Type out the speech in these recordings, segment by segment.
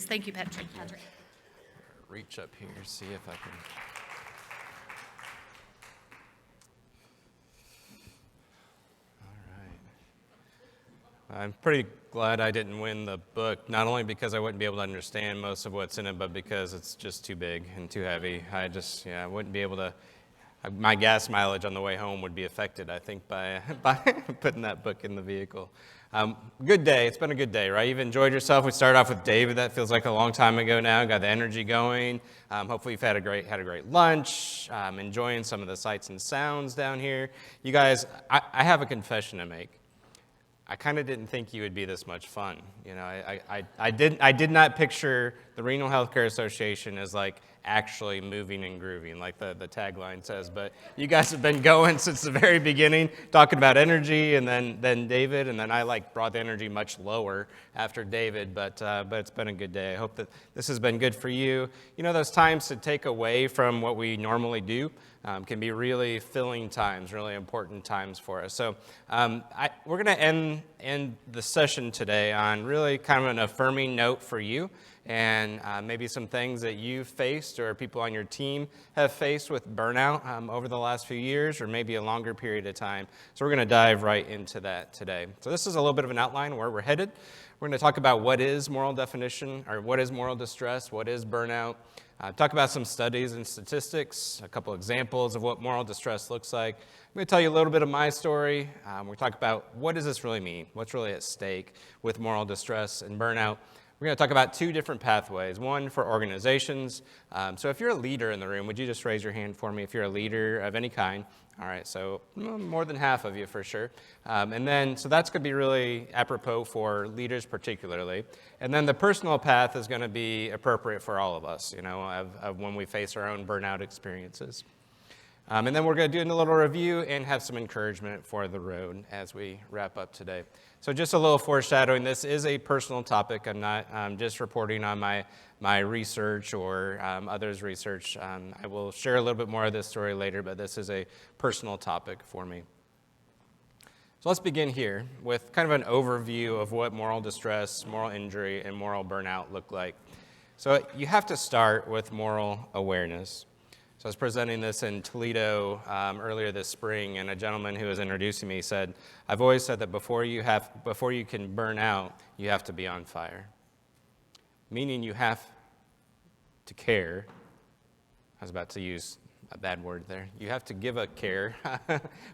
Thank you, Patrick. Reach up here, see if I can. All right. I'm pretty glad I didn't win the book, not only because I wouldn't be able to understand most of what's in it, but because it's just too big and too heavy. I wouldn't be able to. My gas mileage on the way home would be affected, I think, by putting that book in the vehicle. Good day. It's been a good day, right? You've enjoyed yourself. We started off with David. That feels like a long time ago now. Got the energy going. Hopefully you've had a great lunch, enjoying some of the sights and sounds down here. You guys, I have a confession to make. I kind of didn't think you would be this much fun. You know, I did not picture the Renal Healthcare Association as like actually moving and grooving, like the tagline says. But you guys have been going since the very beginning, talking about energy, and then David, and then I like brought the energy much lower after David. But it's been a good day. I hope that this has been good for you. You know, those times to take away from what we normally do can be really filling times, really important times for us. So we're going to end the session today on really kind of an affirming note for you, and maybe some things that you've faced or people on your team have faced with burnout over the last few years, or maybe a longer period of time. So we're going to dive right into that today. So this is a little bit of an outline where we're headed. We're going to talk about what is moral definition, or what is moral distress, what is burnout. Talk about some studies and statistics, a couple examples of what moral distress looks like. I'm going to tell you a little bit of my story. We'll talk about what does this really mean, what's really at stake with moral distress and burnout. We're going to talk about two different pathways, one for organizations. So if you're a leader in the room, would you just raise your hand for me if you're a leader of any kind? All right, so more than half of you for sure. So that's going to be really apropos for leaders particularly. And then the personal path is going to be appropriate for all of us, you know, of when we face our own burnout experiences. And then we're going to do a little review and have some encouragement for the road as we wrap up today. So just a little foreshadowing, this is a personal topic. I'm not just reporting on my research or others' research. I will share a little bit more of this story later, but this is a personal topic for me. So let's begin here with kind of an overview of what moral distress, moral injury, and moral burnout look like. So you have to start with moral awareness. So I was presenting this in Toledo earlier this spring, and a gentleman who was introducing me said, "I've always said that before you can burn out, you have to be on fire." Meaning you have to care. I was about to use a bad word there. You have to give a care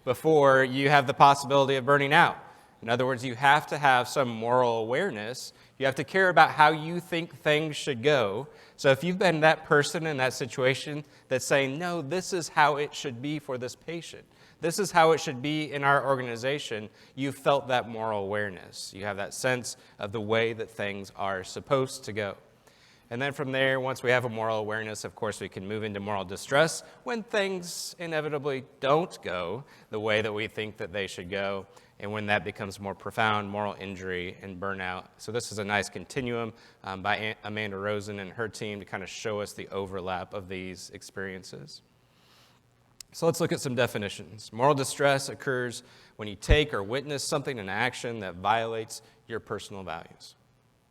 before you have the possibility of burning out. In other words, you have to have some moral awareness. You have to care about how you think things should go. So if you've been that person in that situation that's saying, no, this is how it should be for this patient, this is how it should be in our organization, you've felt that moral awareness. You have that sense of the way that things are supposed to go. And then from there, once we have a moral awareness, of course, we can move into moral distress when things inevitably don't go the way that we think that they should go, and when that becomes more profound, moral injury and burnout. So this is a nice continuum by Amanda Rosen and her team to kind of show us the overlap of these experiences. So let's look at some definitions. Moral distress occurs when you take or witness something in action that violates your personal values.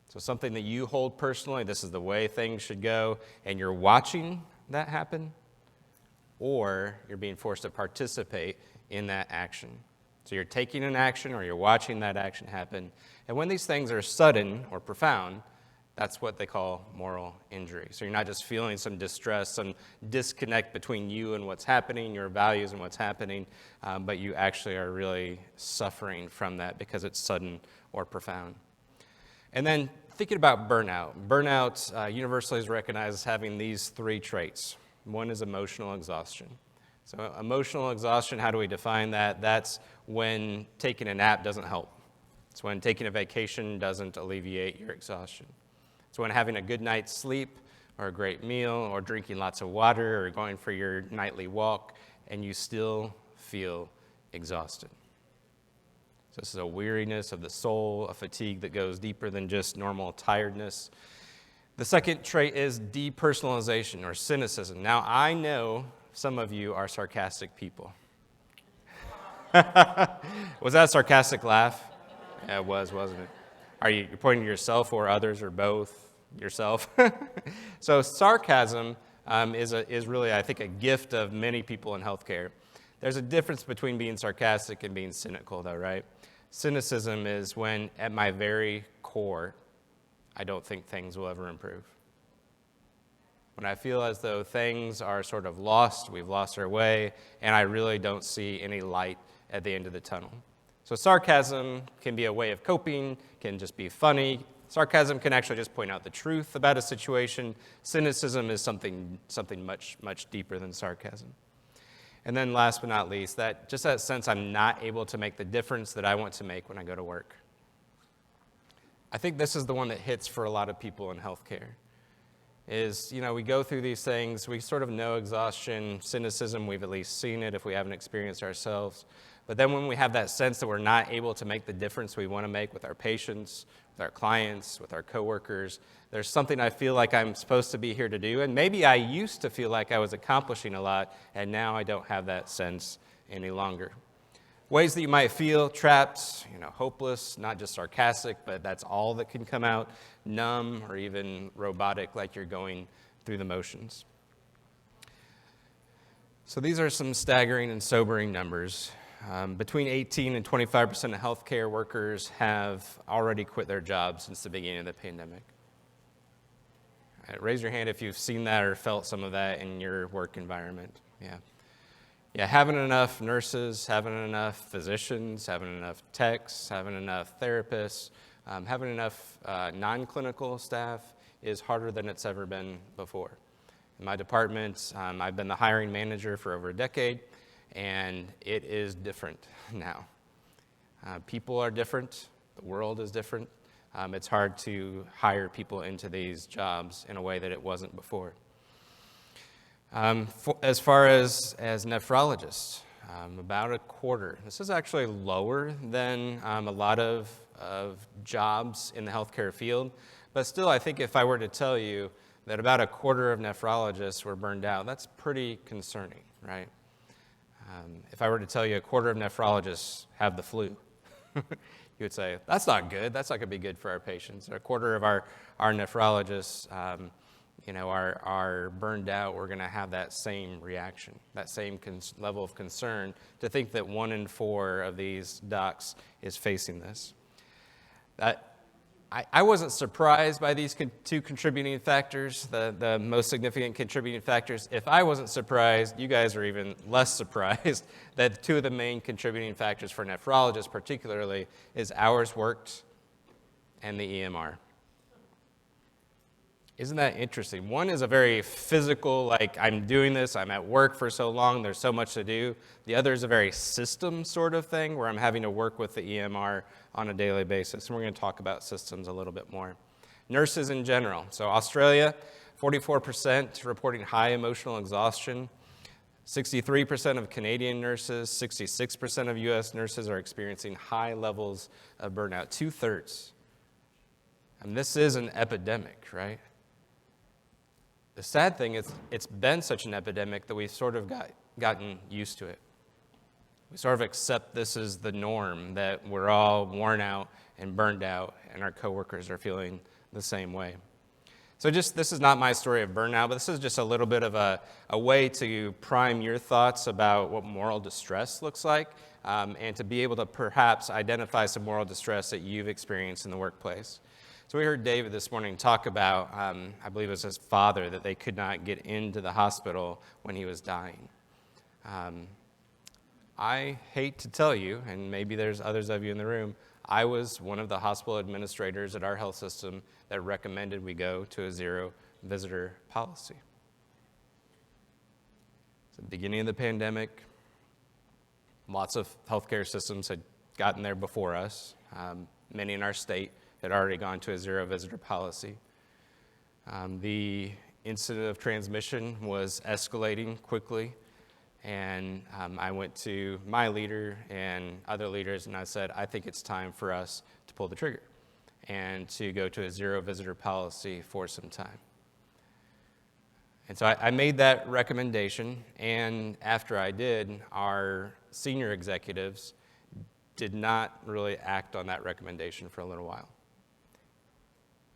So something that you hold personally, this is the way things should go, and you're watching that happen, or you're being forced to participate in that action. So you're taking an action or you're watching that action happen. And when these things are sudden or profound, that's what they call moral injury. So you're not just feeling some distress, some disconnect between you and what's happening, your values and what's happening, but you actually are really suffering from that because it's sudden or profound. And then thinking about burnout. Burnout universally is recognized as having these three traits. One is emotional exhaustion. So emotional exhaustion, how do we define that? That's when taking a nap doesn't help. It's when taking a vacation doesn't alleviate your exhaustion. It's when having a good night's sleep or a great meal or drinking lots of water or going for your nightly walk and you still feel exhausted. So this is a weariness of the soul, a fatigue that goes deeper than just normal tiredness. The second trait is depersonalization or cynicism. Now, I know some of you are sarcastic people. Was that a sarcastic laugh? Yeah, it was, wasn't it? Are you pointing to yourself or others or both? yourself. So sarcasm is really, I think, a gift of many people in healthcare. There's a difference between being sarcastic and being cynical, though, right? Cynicism is when, at my very core, I don't think things will ever improve. When I feel as though things are sort of lost, we've lost our way, and I really don't see any light at the end of the tunnel. So sarcasm can be a way of coping, can just be funny. Sarcasm can actually just point out the truth about a situation. Cynicism is something much, much deeper than sarcasm. And then last but not least, that sense I'm not able to make the difference that I want to make when I go to work. I think this is the one that hits for a lot of people in healthcare. We go through these things, we sort of know exhaustion, cynicism, we've at least seen it if we haven't experienced ourselves. But then when we have that sense that we're not able to make the difference we want to make with our patients, with our clients, with our coworkers, there's something I feel like I'm supposed to be here to do. And maybe I used to feel like I was accomplishing a lot, and now I don't have that sense any longer. Ways that you might feel trapped, hopeless, not just sarcastic, but that's all that can come out, numb, or even robotic, like you're going through the motions. So these are some staggering and sobering numbers. Between 18 and 25% of healthcare workers have already quit their jobs since the beginning of the pandemic. All right, raise your hand if you've seen that or felt some of that in your work environment. Yeah, having enough nurses, having enough physicians, having enough techs, having enough therapists, having enough non-clinical staff is harder than it's ever been before. In my department, I've been the hiring manager for over a decade, and it is different now. People are different. The world is different. It's hard to hire people into these jobs in a way that it wasn't before. As far as nephrologists, about a quarter. This is actually lower than a lot of jobs in the healthcare field, but still, I think if I were to tell you that about a quarter of nephrologists were burned out, that's pretty concerning, right? If I were to tell you a quarter of nephrologists have the flu, you would say, that's not good. That's not going to be good for our patients. A quarter of our nephrologists are burned out. We're going to have that same reaction, that same level of concern to think that 1 in 4 of these docs is facing this. I wasn't surprised by these two contributing factors, the most significant contributing factors. If I wasn't surprised, you guys are even less surprised that 2 of the main contributing factors for nephrologists particularly is hours worked and the EMR. Isn't that interesting? One is a very physical, like I'm doing this, I'm at work for so long, there's so much to do. The other is a very system sort of thing where I'm having to work with the EMR on a daily basis. And we're going to talk about systems a little bit more. Nurses in general. So Australia, 44% reporting high emotional exhaustion. 63% of Canadian nurses, 66% of U.S. nurses are experiencing high levels of burnout, 2/3. And this is an epidemic, right? The sad thing is it's been such an epidemic that we've sort of gotten used to it. We sort of accept this is the norm, that we're all worn out and burned out, and our coworkers are feeling the same way. So this is not my story of burnout, but this is just a little bit of a way to prime your thoughts about what moral distress looks like, and to be able to perhaps identify some moral distress that you've experienced in the workplace. So we heard David this morning talk about, I believe it was his father, that they could not get into the hospital when he was dying. I hate to tell you, and maybe there's others of you in the room, I was one of the hospital administrators at our health system that recommended we go to a 0 visitor policy. It's the beginning of the pandemic. Lots of healthcare systems had gotten there before us. Many in our state had already gone to a 0 visitor policy. The incident of transmission was escalating quickly, and I went to my leader and other leaders, and I said, I think it's time for us to pull the trigger and to go to a 0 visitor policy for some time. And so I made that recommendation, and after I did, our senior executives did not really act on that recommendation for a little while.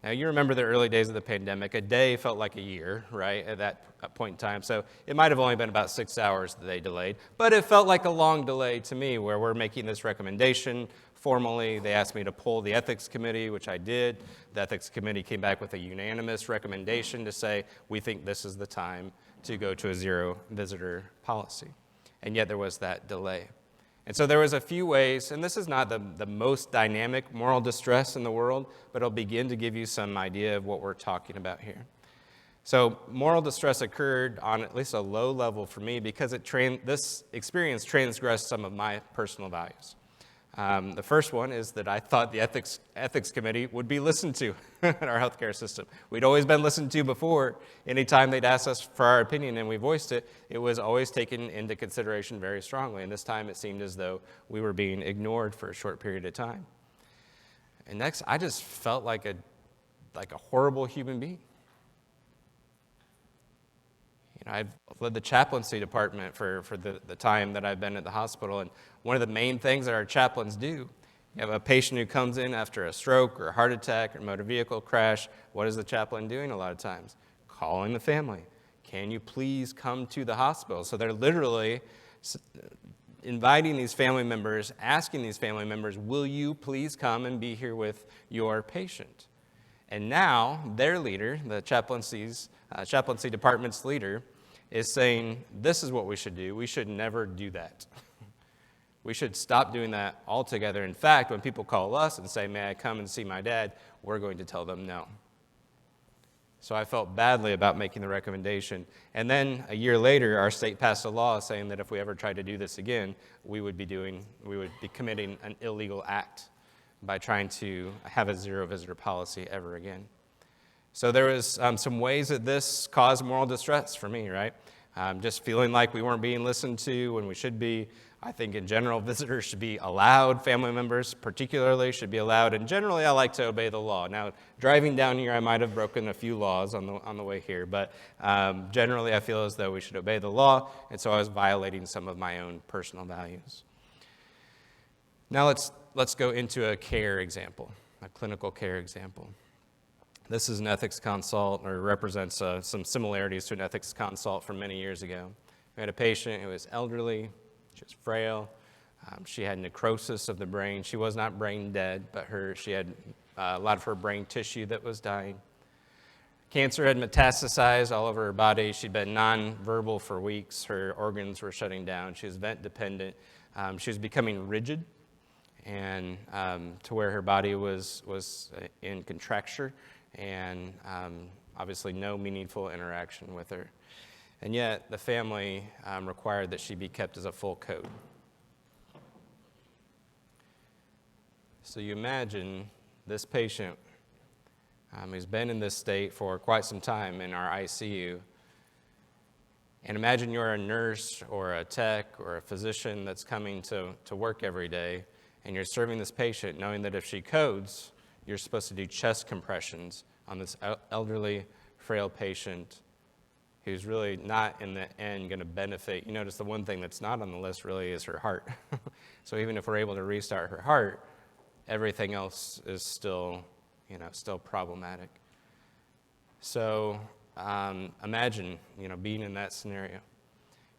Now, you remember the early days of the pandemic. A day felt like a year, right, at that point in time. So it might have only been about 6 hours that they delayed. But it felt like a long delay to me, where we're making this recommendation formally. They asked me to pull the ethics committee, which I did. The ethics committee came back with a unanimous recommendation to say, we think this is the time to go to a zero visitor policy. And yet there was that delay. And so there was a few ways, and this is not the most dynamic moral distress in the world, but it'll begin to give you some idea of what we're talking about here. So moral distress occurred on at least a low level for me because this experience transgressed some of my personal values. The first one is that I thought the ethics committee would be listened to in our healthcare system. We'd always been listened to before. Anytime they'd asked us for our opinion and we voiced it, it was always taken into consideration very strongly. And this time it seemed as though we were being ignored for a short period of time. And next, I just felt like a horrible human being. I've led the chaplaincy department for the time that I've been at the hospital, and one of the main things that our chaplains do, you have a patient who comes in after a stroke or a heart attack or motor vehicle crash. What is the chaplain doing a lot of times? Calling the family. Can you please come to the hospital? So they're literally inviting these family members, asking these family members, will you please come and be here with your patient? And now their leader, the chaplaincy department's leader, is saying, this is what we should do. We should never do that. We should stop doing that altogether. In fact, when people call us and say, may I come and see my dad, we're going to tell them no. So I felt badly about making the recommendation. And then a year later, our state passed a law saying that if we ever tried to do this again, we would be committing an illegal act by trying to have a zero visitor policy ever again. So there was some ways that this caused moral distress for me, right? Just feeling like we weren't being listened to when we should be. I think in general, visitors should be allowed. Family members particularly should be allowed. And generally, I like to obey the law. Now, driving down here, I might have broken a few laws on the way here. But generally, I feel as though we should obey the law. And so I was violating some of my own personal values. Now let's go into a care example, a clinical care example. This is an ethics consult, or represents some similarities to an ethics consult from many years ago. We had a patient who was elderly, she was frail, she had necrosis of the brain. She was not brain dead, but she had a lot of her brain tissue that was dying. Cancer had metastasized all over her body. She'd been nonverbal for weeks. Her organs were shutting down. She was vent dependent. She was becoming rigid, and to where her body was in contracture, and obviously no meaningful interaction with her. And yet the family required that she be kept as a full code. So you imagine this patient who's been in this state for quite some time in our ICU, and imagine you're a nurse or a tech or a physician that's coming to work every day, and you're serving this patient knowing that if she codes, you're supposed to do chest compressions on this elderly, frail patient who's really not in the end going to benefit. You notice the one thing that's not on the list really is her heart. So even if we're able to restart her heart, everything else is still problematic. So imagine, being in that scenario.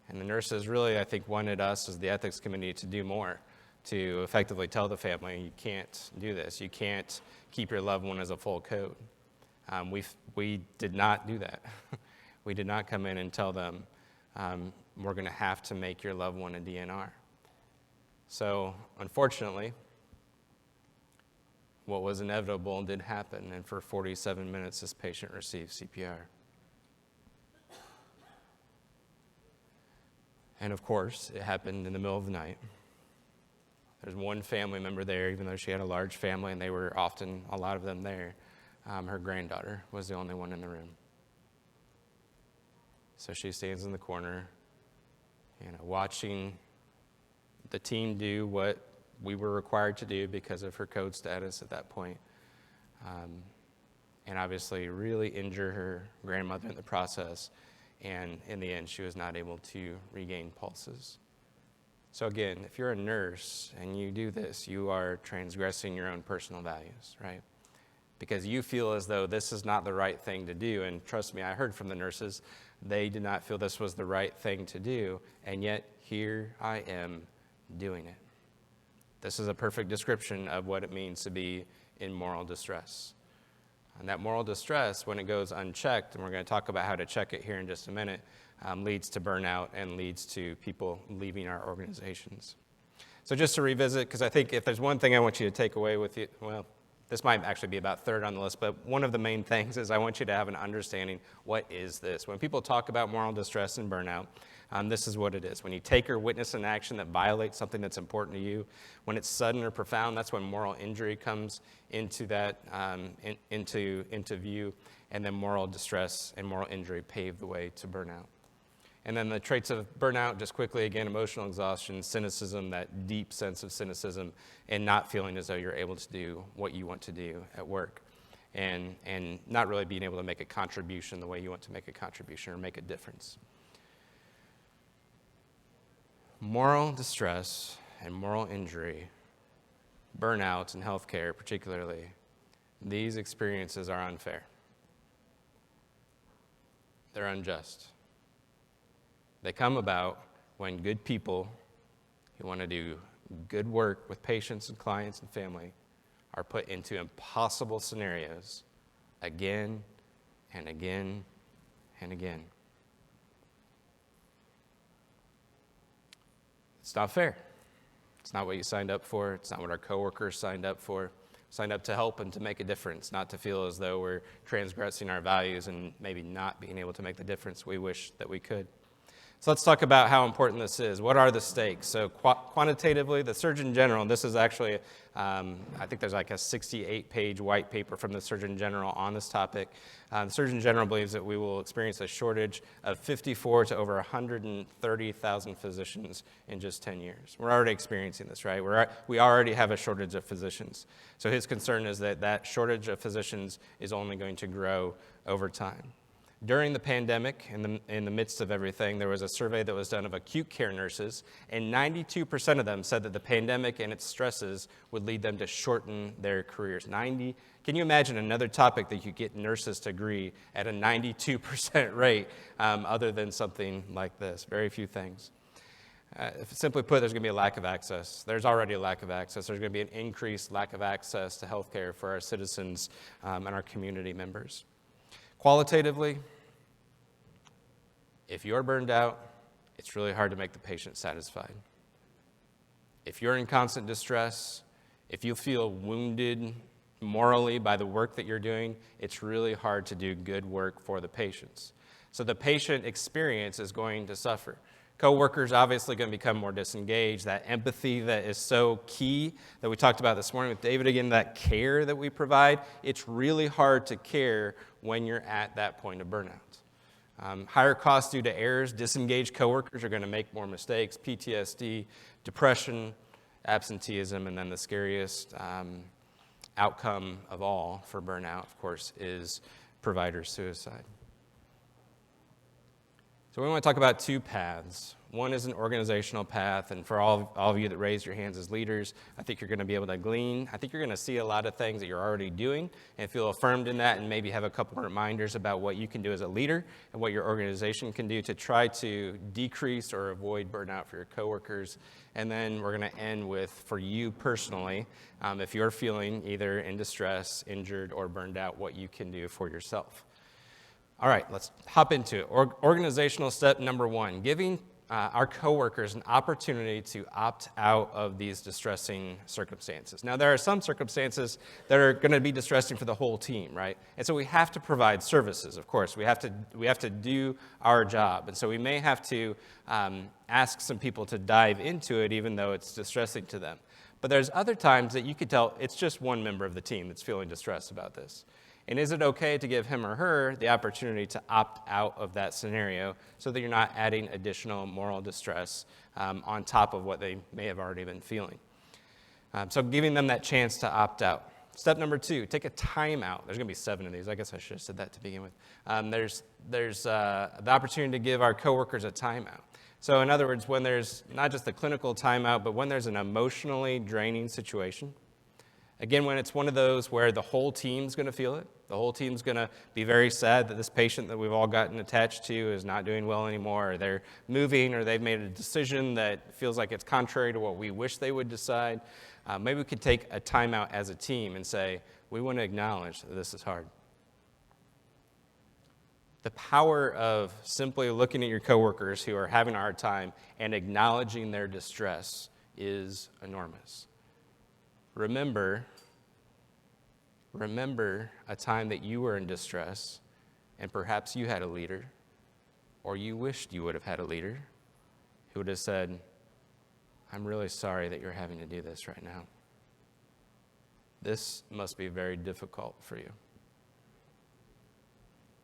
And the nurses really, I think, wanted us as the ethics committee to do more, to effectively tell the family, you can't do this. You can't keep your loved one as a full code. We did not do that. We did not come in and tell them, we're going to have to make your loved one a DNR. So unfortunately, what was inevitable did happen, and for 47 minutes, this patient received CPR. And of course, it happened in the middle of the night. There's one family member there, even though she had a large family, and they were often, a lot of them there. Her granddaughter was the only one in the room. So she stands in the corner, watching the team do what we were required to do because of her code status at that point. And obviously really injure her grandmother in the process. And in the end, she was not able to regain pulses. So again, if you're a nurse and you do this, you are transgressing your own personal values, right? because you feel as though this is not the right thing to do. And trust me, I heard from the nurses, they did not feel this was the right thing to do, and yet here I am doing it. This is a perfect description of what it means to be in moral distress. And that moral distress, when it goes unchecked, and we're going to talk about how to check it here in just a minute, leads to burnout and leads to people leaving our organizations. So just to revisit, because I think if there's one thing I want you to take away with you, well, this might actually be about third on the list, but one of the main things is I want you to have an understanding, what is this? When people talk about moral distress and burnout, this is what it is. When you take or witness an action that violates something that's important to you, when it's sudden or profound, that's when moral injury comes into that, into view, and then moral distress and moral injury pave the way to burnout. And then the traits of burnout, just quickly again, emotional exhaustion, cynicism, that deep sense of cynicism, and not feeling as though you're able to do what you want to do at work, and not really being able to make a contribution the way you want to make a contribution or make a difference. Moral distress and moral injury, burnout in healthcare particularly, these experiences are unfair. They're unjust. They come about when good people who want to do good work with patients and clients and family are put into impossible scenarios again and again and again. It's not fair. It's not what you signed up for. It's not what our coworkers signed up for. Signed up to help and to make a difference, not to feel as though we're transgressing our values and maybe not being able to make the difference we wish that we could. So let's talk about how important this is. What are the stakes? So quantitatively, the Surgeon General, and this is actually, I think there's like a 68-page white paper from the Surgeon General on this topic. The Surgeon General believes that we will experience a shortage of 54 to over 130,000 physicians in just 10 years. We're already experiencing this, right? We already have a shortage of physicians. So his concern is that that shortage of physicians is only going to grow over time. During the pandemic, in the midst of everything, there was a survey that was done of acute care nurses, and 92% of them said that the pandemic and its stresses would lead them to shorten their careers. Can you imagine another topic that you get nurses to agree at a 92% rate other than something like this? Very few things. Simply put, there's going to be a lack of access. There's already a lack of access. There's going to be an increased lack of access to health care for our citizens and our community members. Qualitatively, if you're burned out, it's really hard to make the patient satisfied. If you're in constant distress, if you feel wounded morally by the work that you're doing, it's really hard to do good work for the patients. So the patient experience is going to suffer. Coworkers obviously going to become more disengaged. That empathy that is so key that we talked about this morning with David, again, that care that we provide, it's really hard to care when you're at that point of burnout. Higher costs due to errors, disengaged coworkers are going to make more mistakes, PTSD, depression, absenteeism, and then the scariest outcome of all for burnout, of course, is provider suicide. So we want to talk about two paths. One is an organizational path, and for all of you that raised your hands as leaders, I think you're going to be able to glean. I think you're going to see a lot of things that you're already doing and feel affirmed in that, and maybe have a couple of reminders about what you can do as a leader and what your organization can do to try to decrease or avoid burnout for your coworkers. And then we're going to end with, for you personally, if you're feeling either in distress, injured, or burned out, what you can do for yourself. All right, let's hop into it. Organizational step number one, giving our coworkers an opportunity to opt out of these distressing circumstances. Now, there are some circumstances that are going to be distressing for the whole team, right? And so we have to provide services, of course. We have to do our job. And so we may have to ask some people to dive into it, even though it's distressing to them. But there's other times that you could tell it's just one member of the team that's feeling distressed about this. And is it okay to give him or her the opportunity to opt out of that scenario so that you're not adding additional moral distress on top of what they may have already been feeling? So giving them that chance to opt out. Step number two, take a timeout. There's going to be 7 of these. I guess I should have said that to begin with. There's the opportunity to give our coworkers a timeout. So in other words, when there's not just the clinical timeout, but when there's an emotionally draining situation, Again, when it's one of those where the whole team's going to feel it, the whole team's going to be very sad that this patient that we've all gotten attached to is not doing well anymore, or they're moving, or they've made a decision that feels like it's contrary to what we wish they would decide. Maybe we could take a time out as a team and say, we want to acknowledge that this is hard. The power of simply looking at your coworkers who are having a hard time and acknowledging their distress is enormous. Remember a time that you were in distress, and perhaps you had a leader, or you wished you would have had a leader who would have said, I'm really sorry that you're having to do this right now. This must be very difficult for you.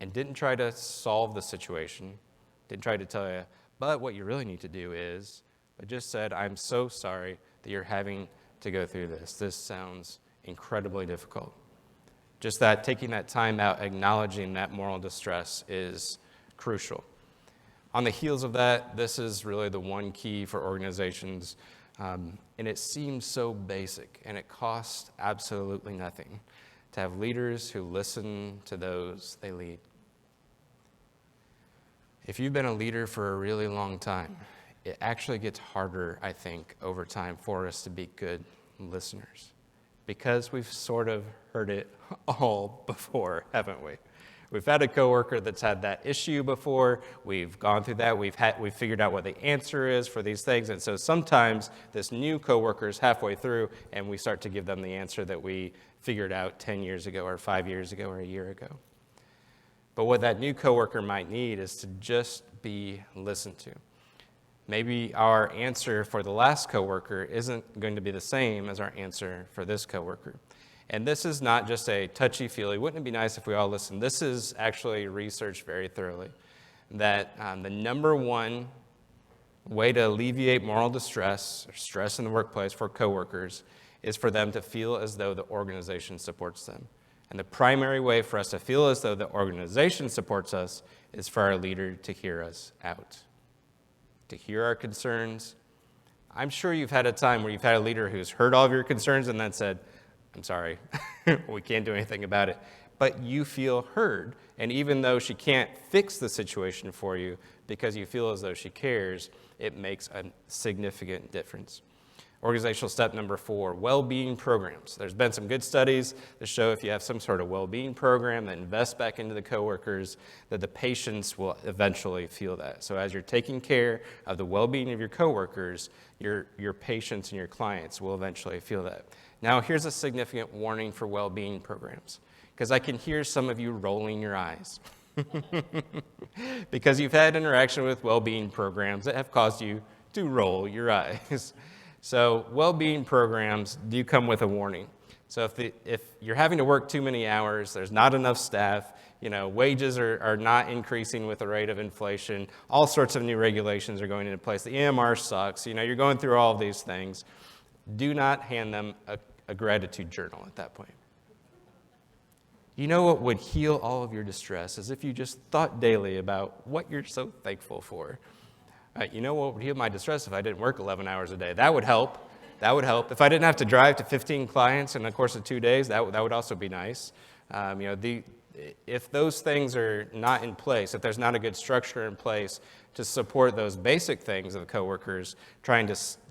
And didn't try to solve the situation, didn't try to tell you, but what you really need to do is, but just said, I'm so sorry that you're having to go through this. This sounds incredibly difficult. Just that, taking that time out, acknowledging that moral distress is crucial. On the heels of that, this is really the one key for organizations, and it seems so basic, and it costs absolutely nothing to have leaders who listen to those they lead. If you've been a leader for a really long time, it actually gets harder, I think, over time for us to be good listeners, because we've sort of heard it all before, haven't we? We've had a coworker that's had that issue before. We've gone through that. We've figured out what the answer is for these things. And so sometimes this new coworker is halfway through, and we start to give them the answer that we figured out 10 years ago or 5 years ago or a year ago. But what that new coworker might need is to just be listened to. Maybe our answer for the last coworker isn't going to be the same as our answer for this coworker. And this is not just a touchy-feely, wouldn't it be nice if we all listened? This is actually researched very thoroughly, that the number one way to alleviate moral distress or stress in the workplace for coworkers is for them to feel as though the organization supports them. And the primary way for us to feel as though the organization supports us is for our leader to hear us out, to hear our concerns. I'm sure you've had a time where you've had a leader who's heard all of your concerns and then said, I'm sorry, we can't do anything about it. But you feel heard. And even though she can't fix the situation for you because you feel as though she cares, it makes a significant difference. Organizational step number 4, well-being programs. There's been some good studies that show if you have some sort of well-being program that invests back into the coworkers, that the patients will eventually feel that. So as you're taking care of the well-being of your coworkers, your patients and your clients will eventually feel that. Now, here's a significant warning for well-being programs, because I can hear some of you rolling your eyes because you've had interaction with well-being programs that have caused you to roll your eyes. So well-being programs do come with a warning. So if you're having to work too many hours, there's not enough staff, wages are not increasing with the rate of inflation, all sorts of new regulations are going into place, the EMR sucks, you're going through all of these things, do not hand them a gratitude journal at that point. You know what would heal all of your distress is if you just thought daily about what you're so thankful for. You know what would heal my distress if I didn't work 11 hours a day? That would help. That would help. If I didn't have to drive to 15 clients in the course of 2 days, that would also be nice. If those things are not in place, if there's not a good structure in place to support those basic things of the coworkers, trying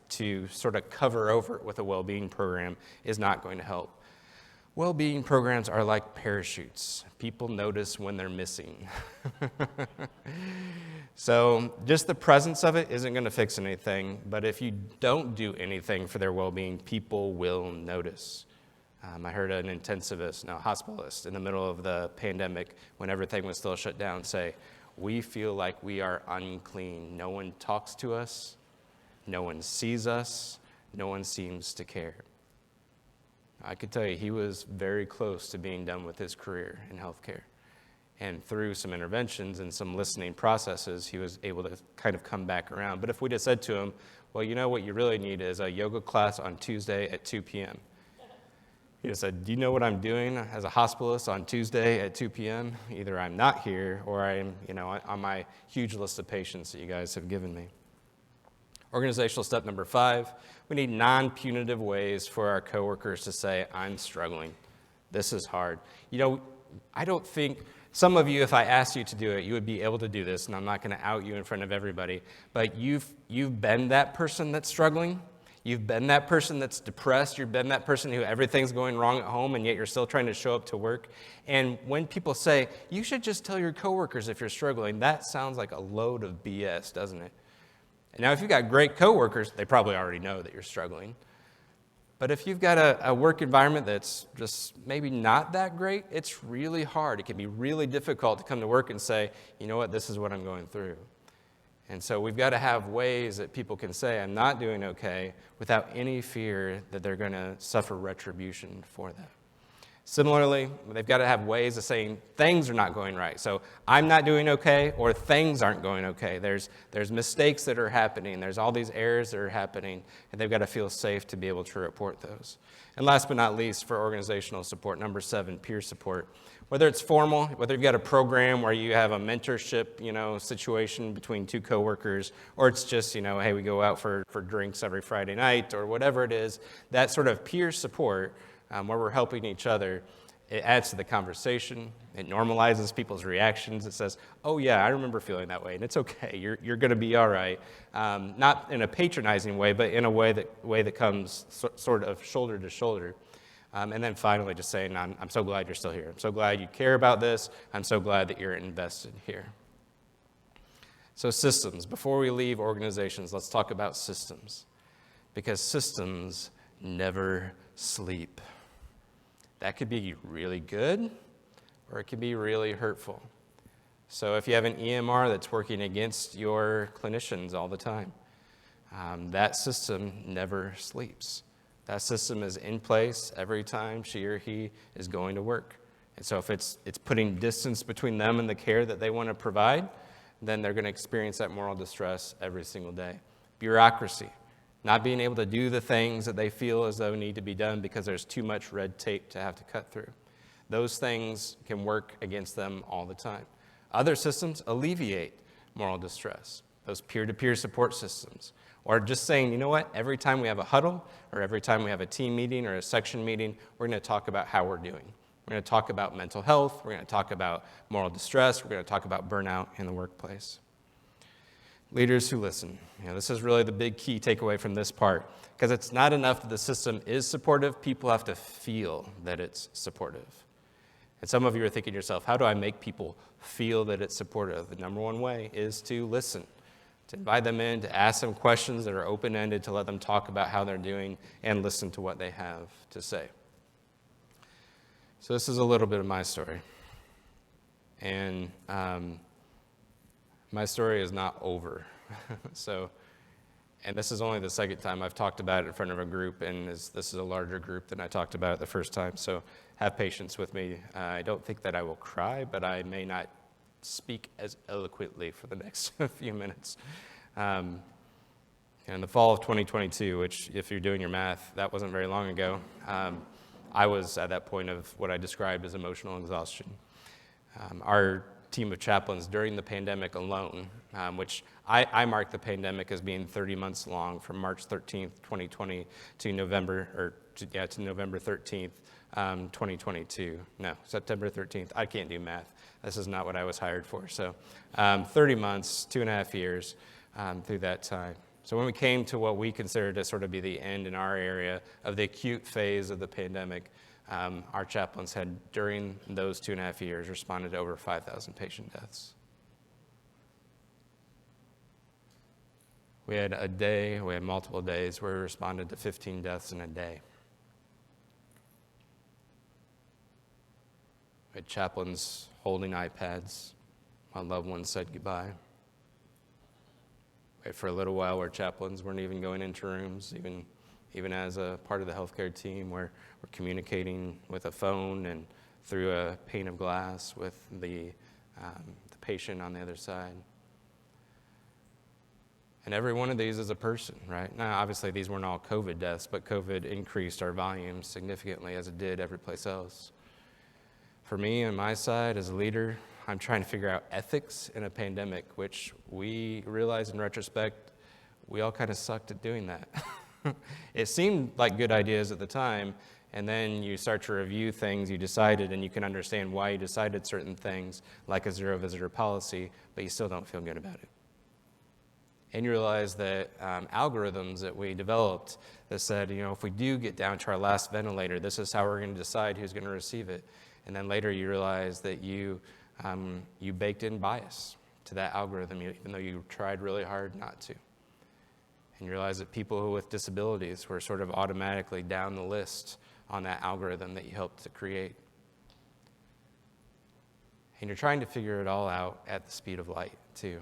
to sort of cover over it with a well-being program is not going to help. Well-being programs are like parachutes. People notice when they're missing. So just the presence of it isn't going to fix anything, but if you don't do anything for their well-being, people will notice. I heard an intensivist, no, hospitalist, in the middle of the pandemic, when everything was still shut down, say, we feel like we are unclean. No one talks to us. No one sees us. No one seems to care. I could tell you he was very close to being done with his career in healthcare. And through some interventions and some listening processes, he was able to kind of come back around. But if we'd have said to him, well, what you really need is a yoga class on Tuesday at 2 p.m. He just said, do you know what I'm doing as a hospitalist on Tuesday at 2 p.m.? Either I'm not here or I'm, on my huge list of patients that you guys have given me. Organizational step number 5, we need non-punitive ways for our coworkers to say, I'm struggling. This is hard. I don't think, some of you, if I asked you to do it, you would be able to do this, and I'm not going to out you in front of everybody, but you've been that person that's struggling. You've been that person that's depressed. You've been that person who everything's going wrong at home, and yet you're still trying to show up to work. And when people say, you should just tell your coworkers if you're struggling, that sounds like a load of BS, doesn't it? And now, if you've got great coworkers, they probably already know that you're struggling. But if you've got a work environment that's just maybe not that great, it's really hard. It can be really difficult to come to work and say, you know what, this is what I'm going through. And so we've got to have ways that people can say, I'm not doing okay, without any fear that they're going to suffer retribution for that. Similarly, they've got to have ways of saying things are not going right. So I'm not doing okay, or things aren't going okay. There's mistakes that are happening. There's all these errors that are happening, and they've got to feel safe to be able to report those. And last but not least, for organizational support, number 7, peer support. Whether it's formal, whether you've got a program where you have a mentorship, situation between 2 coworkers, or it's just, hey, we go out for drinks every Friday night, or whatever it is, that sort of peer support where we're helping each other, it adds to the conversation. It normalizes people's reactions. It says, oh yeah, I remember feeling that way, and it's okay. You're going to be all right. Not in a patronizing way, but in a way that comes sort of shoulder to shoulder. And then finally just saying, I'm so glad you're still here. I'm so glad you care about this. I'm so glad that you're invested here. So systems. Before we leave organizations, let's talk about systems. Because systems never sleep. That could be really good, or it could be really hurtful. So if you have an EMR that's working against your clinicians all the time, that system never sleeps. That system is in place every time she or he is going to work. And so if it's putting distance between them and the care that they want to provide, then they're going to experience that moral distress every single day. Bureaucracy. Not being able to do the things that they feel as though need to be done because there's too much red tape to have to cut through. Those things can work against them all the time. Other systems alleviate moral distress. Those peer-to-peer support systems. Or just saying, you know what, every time we have a huddle, or every time we have a team meeting or a section meeting, we're going to talk about how we're doing. We're going to talk about mental health. We're going to talk about moral distress. We're going to talk about burnout in the workplace. Leaders who listen. This is really the big key takeaway from this part, because it's not enough that the system is supportive. People have to feel that it's supportive. And some of you are thinking to yourself, how do I make people feel that it's supportive? The number one way is to listen, to invite them in, to ask them questions that are open-ended, to let them talk about how they're doing, and listen to what they have to say. So this is a little bit of my story. And my story is not over. And this is only the second time I've talked about it in front of a group, and this is a larger group than I talked about it the first time, so have patience with me. I don't think that I will cry, but I may not speak as eloquently for the next few minutes. In the fall of 2022, which if you're doing your math, that wasn't very long ago, I was at that point of what I described as emotional exhaustion. Our team of chaplains during the pandemic alone, which I marked the pandemic as being 30 months long, from March 13th, 2020 to November 13th, 2022. No, September 13th. I can't do math. This is not what I was hired for. So 30 months, 2.5 years through that time. So when we came to what we considered to sort of be the end in our area of the acute phase of the pandemic, our chaplains had, during those 2.5 years, responded to over 5,000 patient deaths. We had multiple days where we responded to 15 deaths in a day. We had chaplains holding iPads while loved ones said goodbye. We had for a little while where chaplains weren't even going into rooms, even as a part of the healthcare team, where we're communicating with a phone and through a pane of glass with the patient on the other side. And every one of these is a person, right? Now, obviously, these weren't all COVID deaths, but COVID increased our volume significantly, as it did every place else. For me, on my side, as a leader, I'm trying to figure out ethics in a pandemic, which we realize in retrospect, we all kind of sucked at doing that. It seemed like good ideas at the time, and then you start to review things you decided, and you can understand why you decided certain things, like a zero visitor policy, but you still don't feel good about it. And you realize that algorithms that we developed that said, if we do get down to our last ventilator, this is how we're going to decide who's going to receive it. And then later you realize that you baked in bias to that algorithm, even though you tried really hard not to. And you realize that people with disabilities were sort of automatically down the list on that algorithm that you helped to create. And you're trying to figure it all out at the speed of light, too.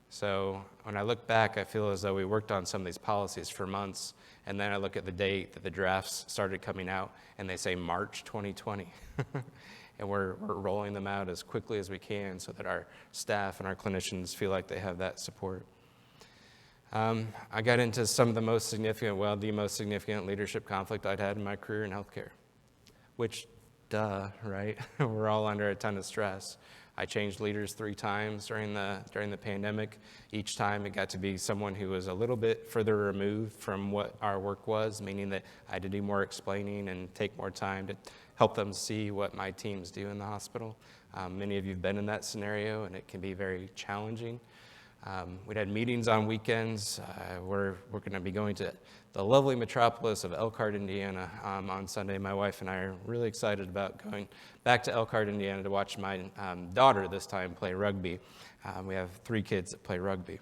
So when I look back, I feel as though we worked on some of these policies for months, and then I look at the date that the drafts started coming out, and they say March 2020. And we're rolling them out as quickly as we can so that our staff and our clinicians feel like they have that support. I got into some of the most significant leadership conflict I'd had in my career in healthcare, which, duh, right? We're all under a ton of stress. I changed leaders 3 times during the pandemic. Each time it got to be someone who was a little bit further removed from what our work was, meaning that I had to do more explaining and take more time to help them see what my teams do in the hospital. Many of you have been in that scenario, and it can be very challenging. We'd had meetings on weekends. We're going to be going to the lovely metropolis of Elkhart, Indiana on Sunday. My wife and I are really excited about going back to Elkhart, Indiana to watch my daughter this time play rugby. We have 3 kids that play rugby.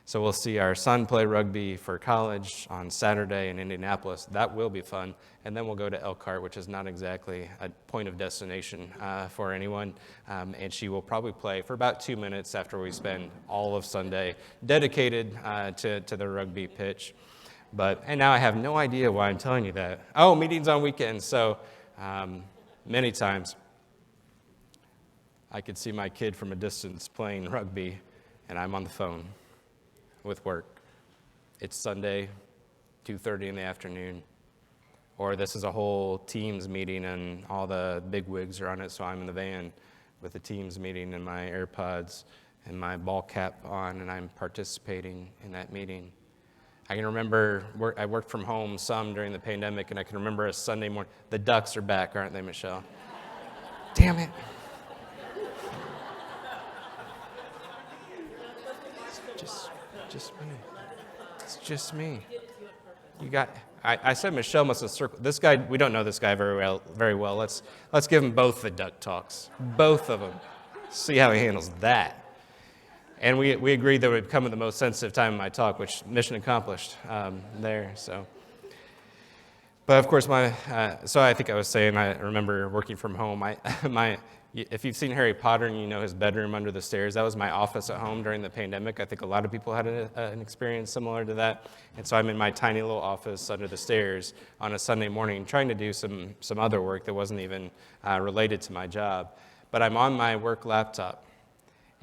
So we'll see our son play rugby for college on Saturday in Indianapolis. That will be fun. And then we'll go to Elkhart, which is not exactly a point of destination for anyone. And she will probably play for about 2 minutes after we spend all of Sunday dedicated to the rugby pitch. And now I have no idea why I'm telling you that. Oh, meetings on weekends. So many times I could see my kid from a distance playing rugby, and I'm on the phone with work. It's Sunday, 2:30 in the afternoon, or this is a whole Teams meeting and all the big wigs are on it, so I'm in the van with the Teams meeting and my AirPods and my ball cap on, and I'm participating in that meeting. I can remember, I worked from home some during the pandemic, and I can remember a Sunday morning. The Ducks are back, aren't they, Michelle? Damn it. Just me. It's just me. I said Michelle must have circled. This guy, we don't know this guy very well. Let's give him both the duck talks. Both of them. See how he handles that. And we agreed that it would come at the most sensitive time in my talk, which mission accomplished there. So. But of course, so I think I was saying, I remember working from home. If you've seen Harry Potter and you know his bedroom under the stairs, that was my office at home during the pandemic. I think a lot of people had an experience similar to that. And so I'm in my tiny little office under the stairs on a Sunday morning trying to do some other work that wasn't even related to my job. But I'm on my work laptop.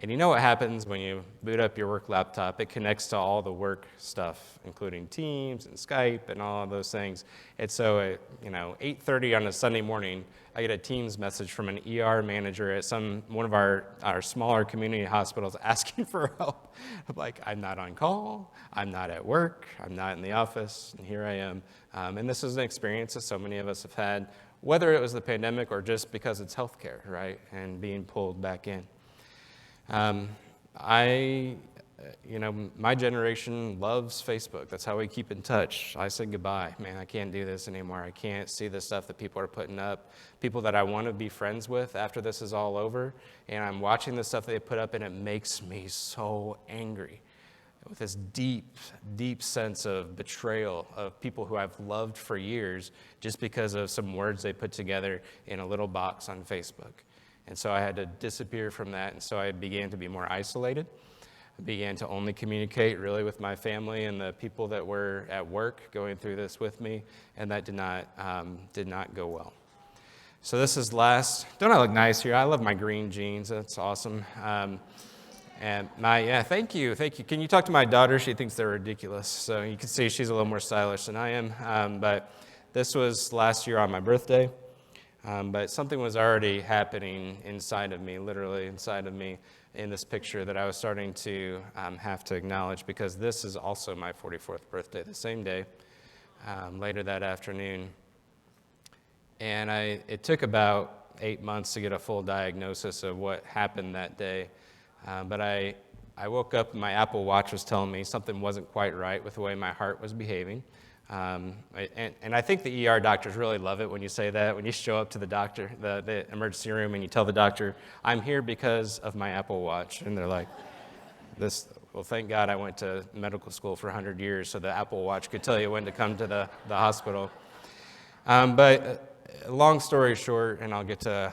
And you know what happens when you boot up your work laptop? It connects to all the work stuff, including Teams and Skype and all of those things. And so at 8:30 on a Sunday morning, I get a Teams message from an ER manager at one of our smaller community hospitals asking for help. I'm like, I'm not on call, I'm not at work, I'm not in the office, and here I am. And this is an experience that so many of us have had, whether it was the pandemic or just because it's healthcare, right, and being pulled back in. My generation loves Facebook. That's how we keep in touch. I said goodbye. Man, I can't do this anymore. I can't see the stuff that people are putting up, people that I want to be friends with after this is all over. And I'm watching the stuff they put up, and it makes me so angry with this deep, deep sense of betrayal of people who I've loved for years just because of some words they put together in a little box on Facebook. And so I had to disappear from that, and so I began to be more isolated. I began to only communicate really with my family and the people that were at work going through this with me, and that did not go well. So this is don't I look nice here? I love my green jeans, that's awesome. Thank you. Can you talk to my daughter? She thinks they're ridiculous, so you can see she's a little more stylish than I am, but this was last year on my birthday. But something was already happening inside of me, literally inside of me, in this picture that I was starting to have to acknowledge, because this is also my 44th birthday, the same day, later that afternoon. And it took about 8 months to get a full diagnosis of what happened that day. But I woke up and my Apple Watch was telling me something wasn't quite right with the way my heart was behaving. And I think the ER doctors really love it when you say that. When you show up to the doctor, the emergency room, and you tell the doctor, I'm here because of my Apple Watch. And they're like, well, thank God I went to medical school for 100 years so the Apple Watch could tell you when to come to the hospital. But long story short, and I'll get to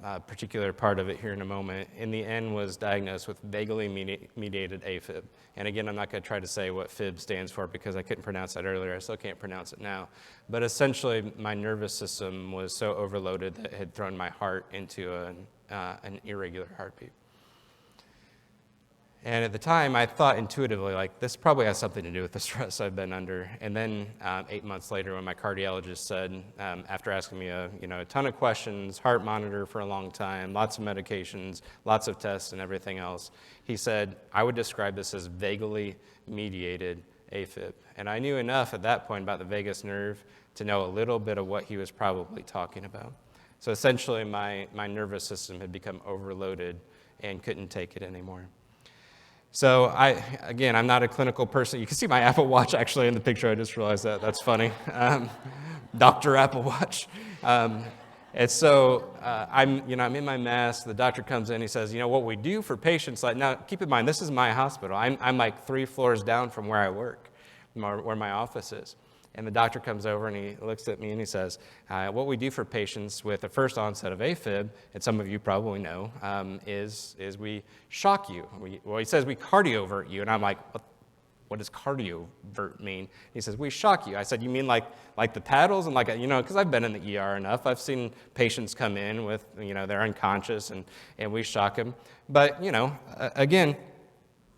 a particular part of it here in a moment, in the end was diagnosed with vaguely mediated AFib. And again, I'm not going to try to say what FIB stands for because I couldn't pronounce that earlier. I still can't pronounce it now. But essentially, my nervous system was so overloaded that it had thrown my heart into an irregular heartbeat. And at the time, I thought intuitively, like, this probably has something to do with the stress I've been under. And then 8 months later, when my cardiologist said, after asking me a ton of questions, heart monitor for a long time, lots of medications, lots of tests and everything else, he said, I would describe this as vaguely mediated AFib. And I knew enough at that point about the vagus nerve to know a little bit of what he was probably talking about. So essentially, my nervous system had become overloaded and couldn't take it anymore. So I'm not a clinical person. You can see my Apple Watch actually in the picture. I just realized that. That's funny. Dr. Apple Watch. And so I'm in my mask. The doctor comes in. He says, what we do for patients, like, now keep in mind, this is my hospital. I'm like 3 floors down from where I work, where my office is. And the doctor comes over and he looks at me and he says, what we do for patients with the first onset of AFib, and some of you probably know, is we shock you. He says we cardiovert you. And I'm like, what does cardiovert mean? He says, we shock you. I said, you mean like the paddles? And because I've been in the ER enough. I've seen patients come in with, they're unconscious and we shock them. But, again,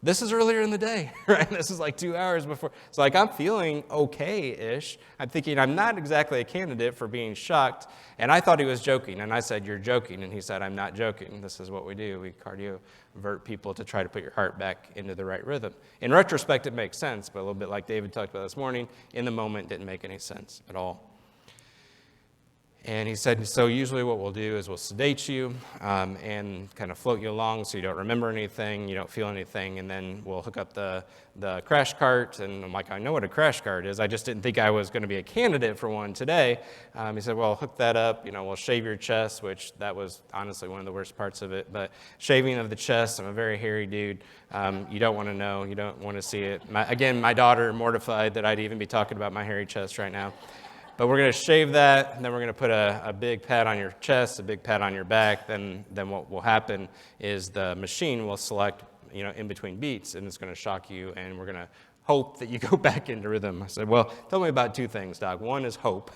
this is earlier in the day, right? This is like 2 hours before. So I'm feeling okay-ish. I'm thinking I'm not exactly a candidate for being shocked. And I thought he was joking. And I said, you're joking. And he said, I'm not joking. This is what we do. We cardiovert people to try to put your heart back into the right rhythm. In retrospect, it makes sense. But a little bit like David talked about this morning, in the moment, it didn't make any sense at all. And he said, so usually what we'll do is we'll sedate you and kind of float you along so you don't remember anything, you don't feel anything, and then we'll hook up the crash cart. And I'm like, I know what a crash cart is. I just didn't think I was going to be a candidate for one today. He said, well, hook that up. We'll shave your chest, which that was honestly one of the worst parts of it. But shaving of the chest, I'm a very hairy dude. You don't want to know. You don't want to see it. My daughter mortified that I'd even be talking about my hairy chest right now. But we're going to shave that, and then we're going to put a big pad on your chest, a big pad on your back. Then what will happen is the machine will select, in between beats, and it's going to shock you, and we're going to hope that you go back into rhythm. I said, well, tell me about 2 things, Doc. One is hope.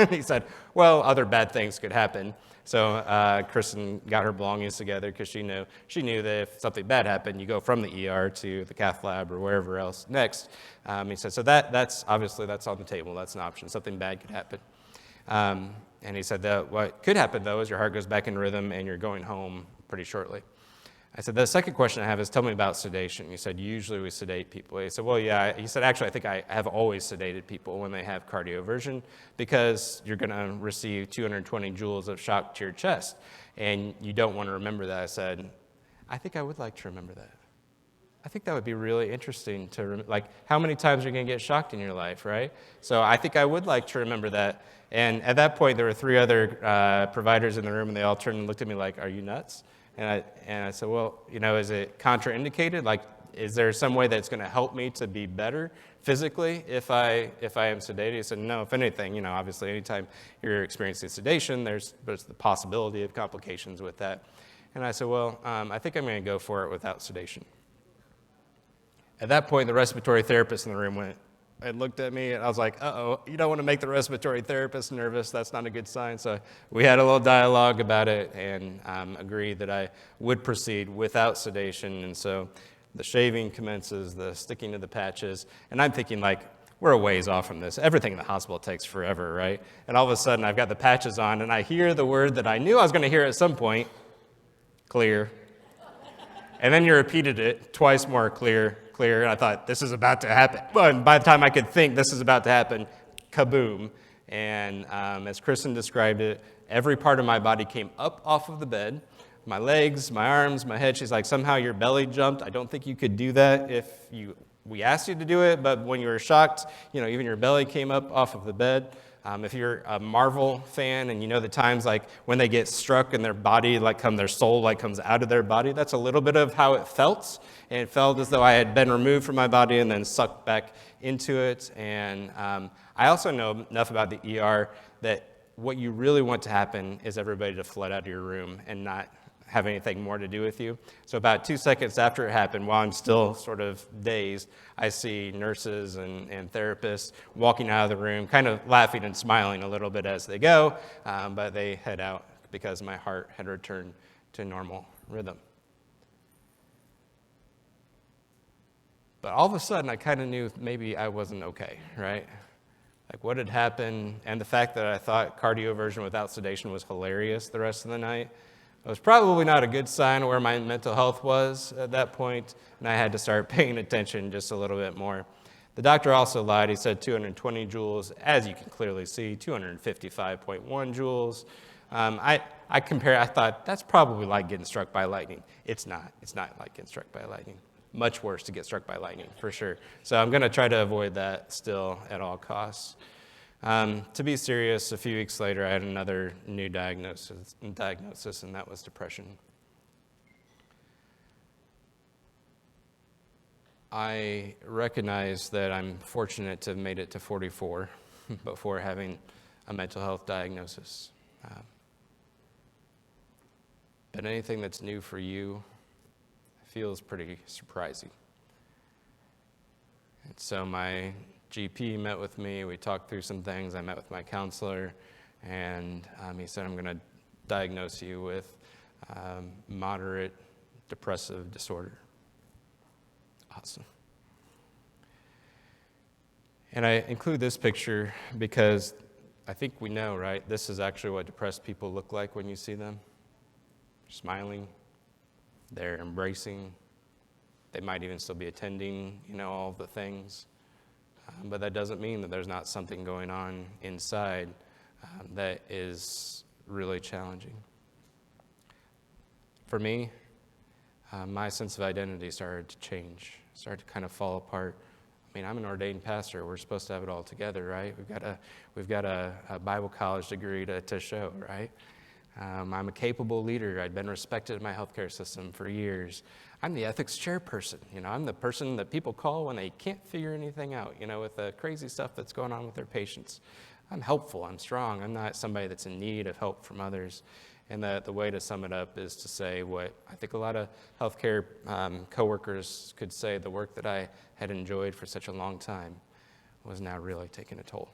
He said, well, other bad things could happen. So Kristen got her belongings together because she knew that if something bad happened, you go from the ER to the cath lab or wherever else next. He said, so that's obviously that's on the table. That's an option. Something bad could happen. And he said, what could happen, though, is your heart goes back in rhythm and you're going home pretty shortly. I said, the second question I have is, tell me about sedation. He said, usually we sedate people. He said, well, yeah. He said, actually, I think I have always sedated people when they have cardioversion because you're going to receive 220 joules of shock to your chest, and you don't want to remember that. I said, I think I would like to remember that. I think that would be really interesting to, how many times are you going to get shocked in your life, right? So I think I would like to remember that. And at that point, there were 3 other providers in the room, and they all turned and looked at me like, are you nuts? And I said, well, is it contraindicated? Is there some way that's going to help me to be better physically if I am sedated? He said, no, if anything, obviously anytime you're experiencing sedation, there's the possibility of complications with that. And I said, well, I think I'm going to go for it without sedation. At that point, the respiratory therapist in the room went and looked at me, and I was like, uh-oh, you don't want to make the respiratory therapist nervous. That's not a good sign. So we had a little dialogue about it and agreed that I would proceed without sedation. And so the shaving commences, the sticking to the patches, and I'm thinking, we're a ways off from this. Everything in the hospital takes forever, right? And all of a sudden, I've got the patches on, and I hear the word that I knew I was going to hear at some point, clear. And then you repeated it twice more clear. And I thought, this is about to happen. But by the time I could think this is about to happen, kaboom. And as Kristen described it, every part of my body came up off of the bed. My legs, my arms, my head. She's like, somehow your belly jumped. I don't think you could do that if we asked you to do it, but when you were shocked, even your belly came up off of the bed. If you're a Marvel fan and you know the times like when they get struck and their body, their soul comes out of their body, that's a little bit of how it felt. And it felt as though I had been removed from my body and then sucked back into it. And I also know enough about the ER that what you really want to happen is everybody to flood out of your room and not have anything more to do with you. So about 2 seconds after it happened, while I'm still sort of dazed, I see nurses and therapists walking out of the room, kind of laughing and smiling a little bit as they go, but they head out because my heart had returned to normal rhythm. But all of a sudden, I kind of knew maybe I wasn't okay, right? Like what had happened, and the fact that I thought cardioversion without sedation was hilarious the rest of the night, it was probably not a good sign of where my mental health was at that point, and I had to start paying attention just a little bit more. The doctor also lied. He said 220 joules. As you can clearly see, 255.1 joules. I thought, that's probably like getting struck by lightning. It's not. It's not like getting struck by lightning. Much worse to get struck by lightning, for sure. So I'm going to try to avoid that still at all costs. To be serious, a few weeks later, I had another new diagnosis, and that was depression. I recognize that I'm fortunate to have made it to 44 before having a mental health diagnosis. But anything that's new for you feels pretty surprising. And so my GP met with me, we talked through some things, I met with my counselor, and he said, I'm going to diagnose you with moderate depressive disorder. Awesome. And I include this picture because I think we know, right? This is actually what depressed people look like when you see them. They're smiling, they're embracing, they might even still be attending, all the things. But that doesn't mean that there's not something going on inside that is really challenging. For me, my sense of identity started to change, started to kind of fall apart. I mean, I'm an ordained pastor. We're supposed to have it all together, right? We've got a Bible college degree to show, right? I'm a capable leader. I'd been respected in my healthcare system for years. I'm the ethics chairperson. I'm the person that people call when they can't figure anything out, with the crazy stuff that's going on with their patients. I'm helpful. I'm strong. I'm not somebody that's in need of help from others. And the way to sum it up is to say what I think a lot of healthcare coworkers could say, the work that I had enjoyed for such a long time was now really taking a toll.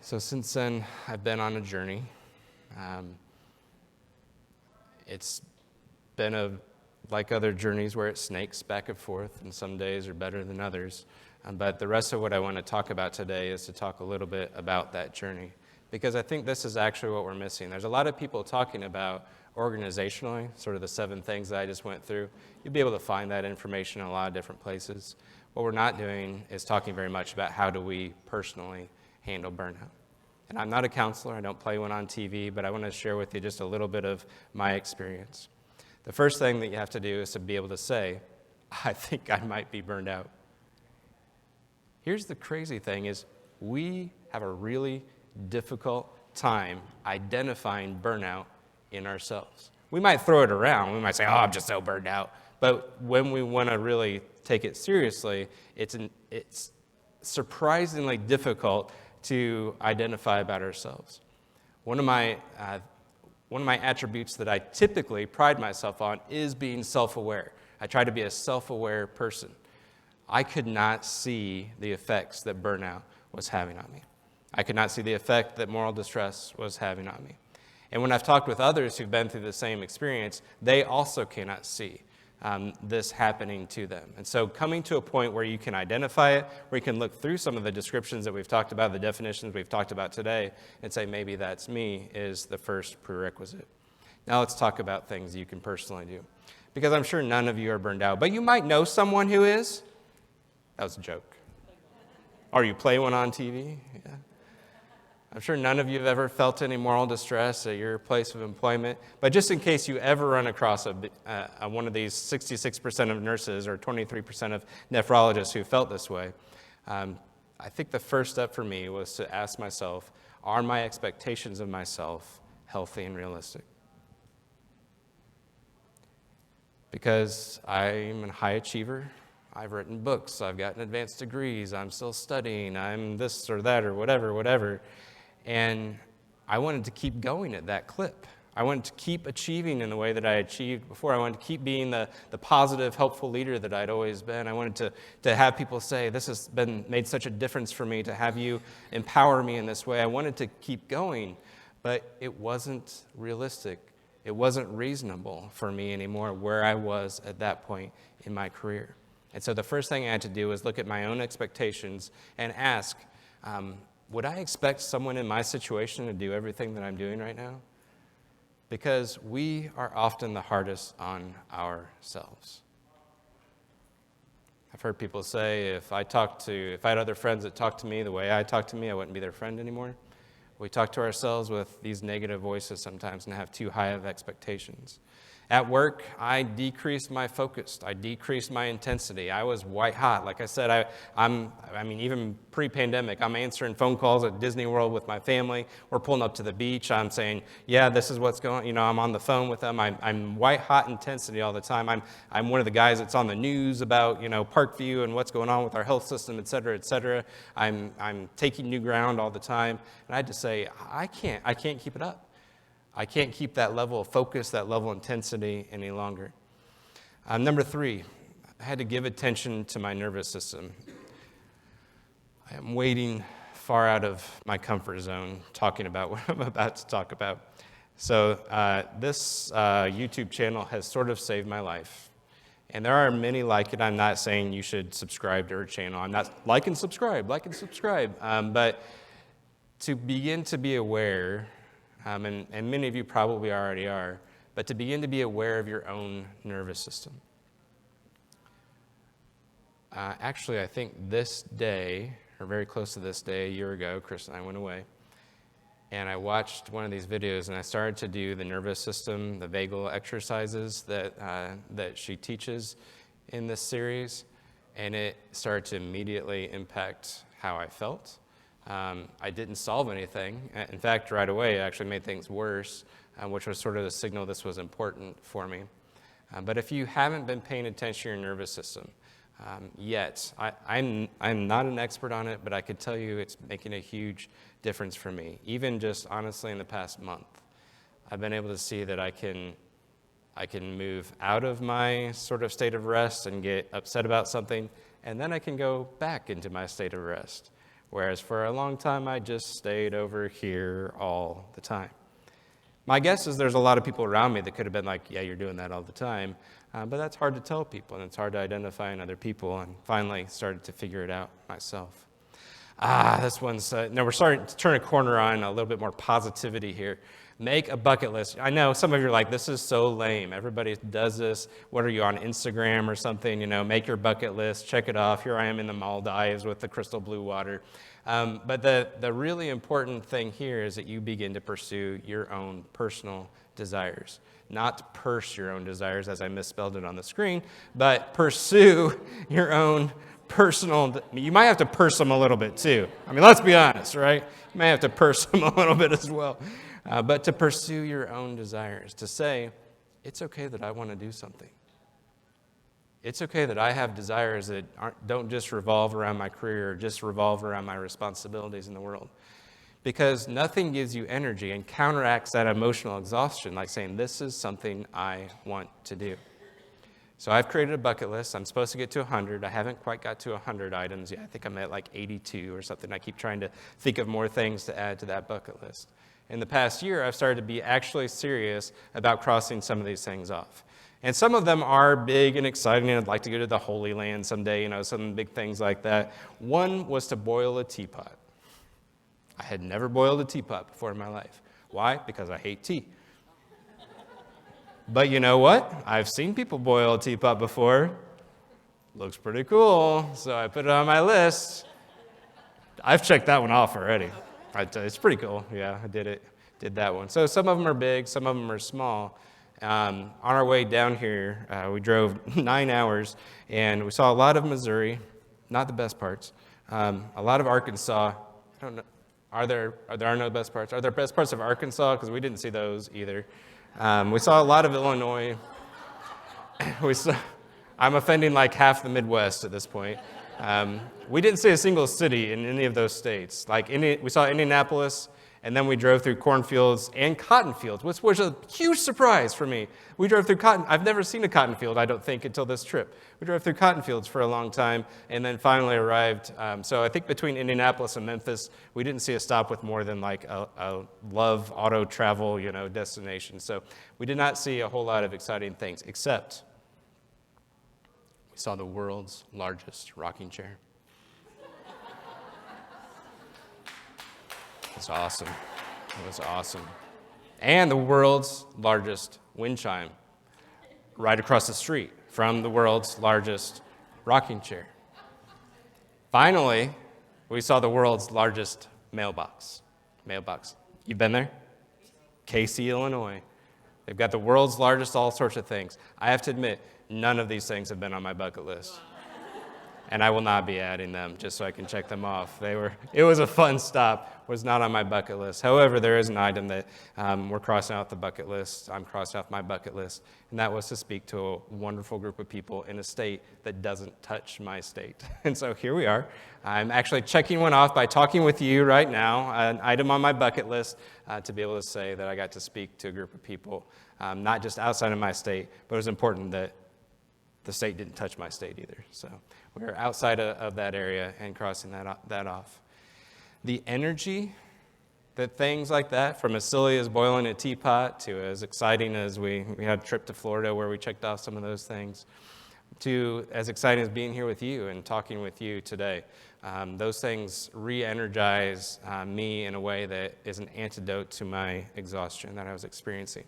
So since then, I've been on a journey. It's been like other journeys where it snakes back and forth, and some days are better than others. But the rest of what I want to talk about today is to talk a little bit about that journey, because I think this is actually what we're missing. There's a lot of people talking about organizationally, sort of the 7 things that I just went through. You'll be able to find that information in a lot of different places. What we're not doing is talking very much about how do we personally handle burnout. And I'm not a counselor, I don't play one on TV, but I want to share with you just a little bit of my experience. The first thing that you have to do is to be able to say, I think I might be burned out. Here's the crazy thing is we have a really difficult time identifying burnout in ourselves. We might throw it around, we might say, I'm just so burned out. But when we want to really take it seriously, it's surprisingly difficult to identify about ourselves. One of my attributes that I typically pride myself on is being self-aware. I try to be a self-aware person. I could not see the effects that burnout was having on me. I could not see the effect that moral distress was having on me. And when I've talked with others who've been through the same experience, they also cannot see this happening to them. And so coming to a point where you can identify it, where you can look through some of the descriptions that we've talked about, the definitions we've talked about today, and say, maybe that's me, is the first prerequisite. Now let's talk about things you can personally do. Because I'm sure none of you are burned out, but you might know someone who is. That was a joke. Or you play one on TV. Yeah. I'm sure none of you have ever felt any moral distress at your place of employment. But just in case you ever run across one of these 66% of nurses or 23% of nephrologists who felt this way, I think the first step for me was to ask myself, are my expectations of myself healthy and realistic? Because I'm a high achiever. I've written books. I've gotten advanced degrees. I'm still studying. I'm this or that or whatever. And I wanted to keep going at that clip. I wanted to keep achieving in the way that I achieved before. I wanted to keep being the positive, helpful leader that I'd always been. I wanted to have people say, this has made such a difference for me to have you empower me in this way. I wanted to keep going, but it wasn't realistic. It wasn't reasonable for me anymore where I was at that point in my career. And so the first thing I had to do was look at my own expectations and ask, would I expect someone in my situation to do everything that I'm doing right now? Because we are often the hardest on ourselves. I've heard people say, if I had other friends that talked to me the way I talk to me, I wouldn't be their friend anymore. We talk to ourselves with these negative voices sometimes and have too high of expectations. At work, I decreased my focus. I decreased my intensity. I was white hot. Like I said, even pre-pandemic, I'm answering phone calls at Disney World with my family. We're pulling up to the beach. I'm saying, yeah, this is what's going on. I'm on the phone with them. I'm white hot intensity all the time. I'm one of the guys that's on the news about, Parkview and what's going on with our health system, et cetera, et cetera. I'm taking new ground all the time. And I had to say, I can't keep it up. I can't keep that level of focus, that level of intensity any longer. Number 3, I had to give attention to my nervous system. I am wading far out of my comfort zone talking about what I'm about to talk about. So this YouTube channel has sort of saved my life. And there are many like it. I'm not saying you should subscribe to her channel. I'm not like and subscribe. But to begin to be aware, and many of you probably already are, but to begin to be aware of your own nervous system. Actually, I think this day, or very close to this day, a year ago, Chris and I went away, and I watched one of these videos, and I started to do the nervous system, the vagal exercises that she teaches in this series, and it started to immediately impact how I felt. I didn't solve anything. In fact, right away, it actually made things worse, which was sort of the signal this was important for me. But if you haven't been paying attention to your nervous system yet, I'm not an expert on it, but I could tell you it's making a huge difference for me. Even just honestly in the past month, I've been able to see that I can move out of my sort of state of rest and get upset about something, and then I can go back into my state of rest. Whereas for a long time, I just stayed over here all the time. My guess is there's a lot of people around me that could have been like, yeah, you're doing that all the time. But that's hard to tell people, and it's hard to identify in other people, and finally started to figure it out myself. This one's, we're starting to turn a corner on a little bit more positivity here. Make a bucket list. I know some of you are like, this is so lame. Everybody does this. What are you, on Instagram or something? Make your bucket list, check it off. Here I am in the Maldives with the crystal blue water. But the really important thing here is that you begin to pursue your own personal desires. Not purse your own desires, as I misspelled it on the screen, but pursue your own personal. You might have to purse them a little bit too. Let's be honest, right? You might have to purse them a little bit as well. But to pursue your own desires, to say, it's okay that I want to do something. It's okay that I have desires that don't just revolve around my career or just revolve around my responsibilities in the world. Because nothing gives you energy and counteracts that emotional exhaustion like saying, this is something I want to do. So I've created a bucket list. I'm supposed to get to 100. I haven't quite got to 100 items yet. I think I'm at like 82 or something. I keep trying to think of more things to add to that bucket list. In the past year, I've started to be actually serious about crossing some of these things off. And some of them are big and exciting, and I'd like to go to the Holy Land someday, some big things like that. One was to boil a teapot. I had never boiled a teapot before in my life. Why? Because I hate tea. But you know what? I've seen people boil a teapot before. Looks pretty cool, so I put it on my list. I've checked that one off already. It's pretty cool. Yeah, I did that one. So some of them are big, some of them are small. On our way down here, we drove 9 hours, and we saw a lot of Missouri, not the best parts. A lot of Arkansas. I don't know. There are no best parts? Are there best parts of Arkansas? Because we didn't see those either. We saw a lot of Illinois. I'm offending like half the Midwest at this point. We didn't see a single city in any of those states. We saw Indianapolis, and then we drove through cornfields and cotton fields, which was a huge surprise for me. We drove through cotton. I've never seen a cotton field, I don't think, until this trip. We drove through cotton fields for a long time, and then finally arrived. So I think between Indianapolis and Memphis, we didn't see a stop with more than like a love auto travel, destination. So we did not see a whole lot of exciting things, except we saw the world's largest rocking chair. It's awesome. It was awesome. And the world's largest wind chime right across the street from the world's largest rocking chair. Finally, we saw the world's largest mailbox. You've been there? Casey, Illinois. They've got the world's largest all sorts of things. I have to admit, none of these things have been on my bucket list. And I will not be adding them just so I can check them off. It was a fun stop, was not on my bucket list. However, there is an item that we're crossing out the bucket list. I'm crossing off my bucket list, and that was to speak to a wonderful group of people in a state that doesn't touch my state. And so here we are. I'm actually checking one off by talking with you right now, an item on my bucket list to be able to say that I got to speak to a group of people, not just outside of my state, but it was important that the state didn't touch my state either. So we're outside of that area and crossing that off. The energy that things like that, from as silly as boiling a teapot to as exciting as we had a trip to Florida where we checked off some of those things, to as exciting as being here with you and talking with you today. Those things re-energize me in a way that is an antidote to my exhaustion that I was experiencing.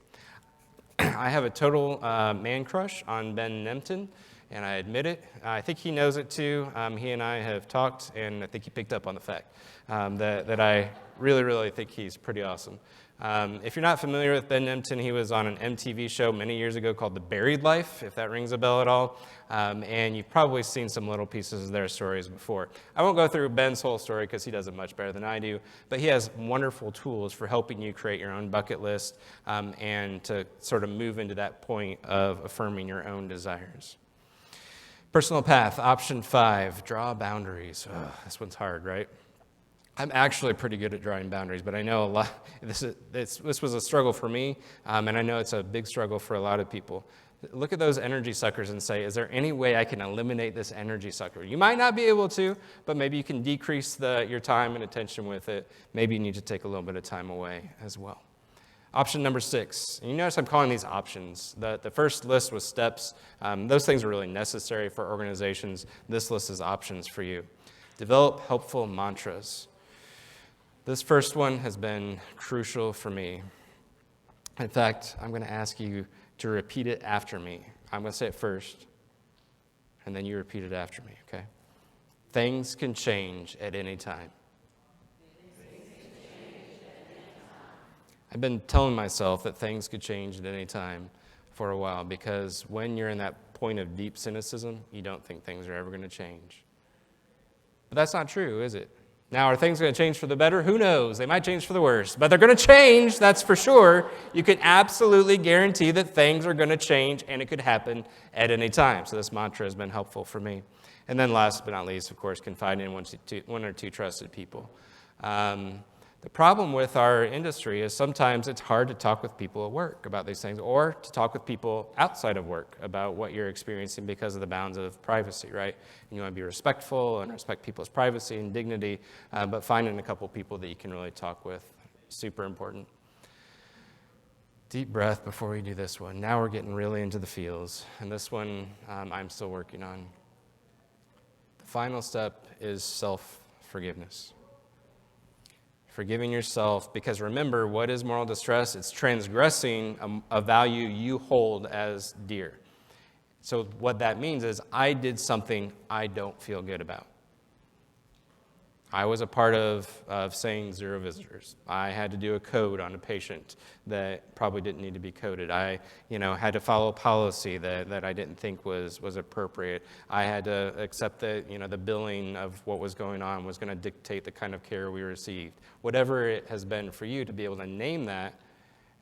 I have a total man crush on Ben Nemtin, and I admit it. I think he knows it too. He and I have talked, and I think he picked up on the fact that I really, really think he's pretty awesome. If you're not familiar with Ben Nemtin, he was on an MTV show many years ago called The Buried Life, if that rings a bell at all. And you've probably seen some little pieces of their stories before. I won't go through Ben's whole story because he does it much better than I do, but he has wonderful tools for helping you create your own bucket list and to sort of move into that point of affirming your own desires. Personal path, option 5, draw boundaries. This one's hard, right? I'm actually pretty good at drawing boundaries, but I know a lot. This was a struggle for me, and I know it's a big struggle for a lot of people. Look at those energy suckers and say, is there any way I can eliminate this energy sucker? You might not be able to, but maybe you can decrease your time and attention with it. Maybe you need to take a little bit of time away as well. Option number 6. And you notice I'm calling these options. The first list was steps. Those things are really necessary for organizations. This list is options for you. Develop helpful mantras. This first one has been crucial for me. In fact, I'm going to ask you to repeat it after me. I'm going to say it first, and then you repeat it after me, okay? Things can change at any time. I've been telling myself that things could change at any time for a while because when you're in that point of deep cynicism, you don't think things are ever going to change. But that's not true, is it? Now, are things going to change for the better? Who knows? They might change for the worse, but they're going to change, that's for sure. You can absolutely guarantee that things are going to change, and it could happen at any time. So this mantra has been helpful for me. And then last but not least, of course, confide in one or two trusted people. The problem with our industry is sometimes it's hard to talk with people at work about these things or to talk with people outside of work about what you're experiencing because of the bounds of privacy, right? And you want to be respectful and respect people's privacy and dignity, but finding a couple people that you can really talk with, super important. Deep breath before we do this one. Now we're getting really into the feels, and this one I'm still working on. The final step is self-forgiveness. Forgiving yourself, because remember, what is moral distress? It's transgressing a value you hold as dear. So what that means is I did something I don't feel good about. I was a part of saying 0 visitors. I had to do a code on a patient that probably didn't need to be coded. I, had to follow a policy that I didn't think was appropriate. I had to accept that, the billing of what was going on was going to dictate the kind of care we received. Whatever it has been for you to be able to name that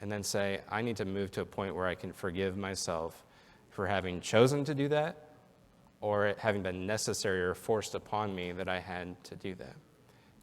and then say, I need to move to a point where I can forgive myself for having chosen to do that, or it having been necessary or forced upon me that I had to do that.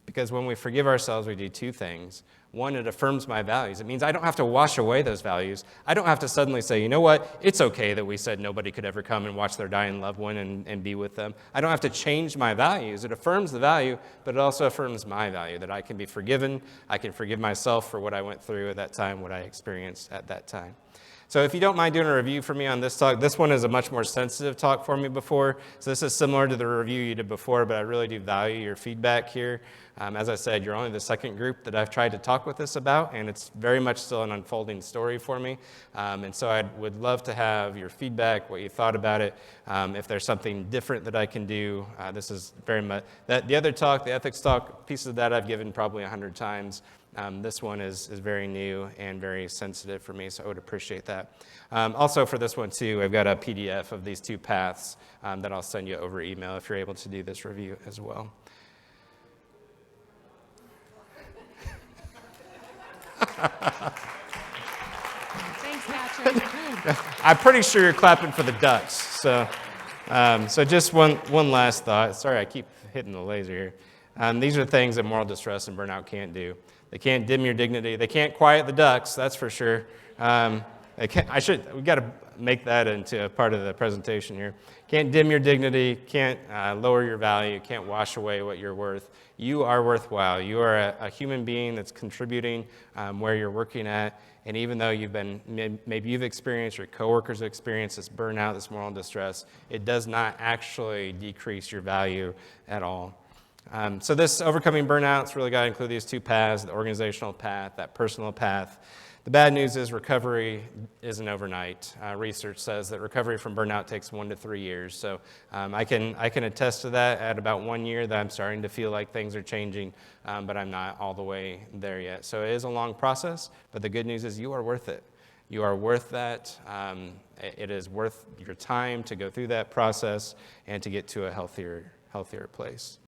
Because when we forgive ourselves, we do 2 things. One, it affirms my values. It means I don't have to wash away those values. I don't have to suddenly say, you know what, it's okay that we said nobody could ever come and watch their dying loved one and be with them. I don't have to change my values. It affirms the value, but it also affirms my value, that I can be forgiven. I can forgive myself for what I went through at that time, what I experienced at that time. So if you don't mind doing a review for me on this talk, this one is a much more sensitive talk for me before. So this is similar to the review you did before, but I really do value your feedback here. As I said, you're only the second group that I've tried to talk with this about, and it's very much still an unfolding story for me. And so I would love to have your feedback, what you thought about it. If there's something different that I can do, this is very much, the other talk, the ethics talk, pieces of that I've given probably 100 times. This one is very new and very sensitive for me, so I would appreciate that. Also for this one too, I've got a PDF of these 2 paths that I'll send you over email if you're able to do this review as well. Thanks, Patrick. I'm pretty sure you're clapping for the ducks. So just one last thought. Sorry, I keep hitting the laser here. These are things that moral distress and burnout can't do. They can't dim your dignity. They can't quiet the ducks, that's for sure. We've got to make that into a part of the presentation here. Can't dim your dignity, can't lower your value, can't wash away what you're worth. You are worthwhile. You are a human being that's contributing where you're working at. And even though maybe you've experienced, your coworkers have experienced this burnout, this moral distress, it does not actually decrease your value at all. So this overcoming burnout's really got to include these 2 paths, the organizational path, that personal path. The bad news is recovery isn't overnight. Research says that recovery from burnout takes 1 to 3 years. So I can attest to that at about 1 year that I'm starting to feel like things are changing, but I'm not all the way there yet. So it is a long process, but the good news is you are worth it. You are worth that. It is worth your time to go through that process and to get to a healthier place.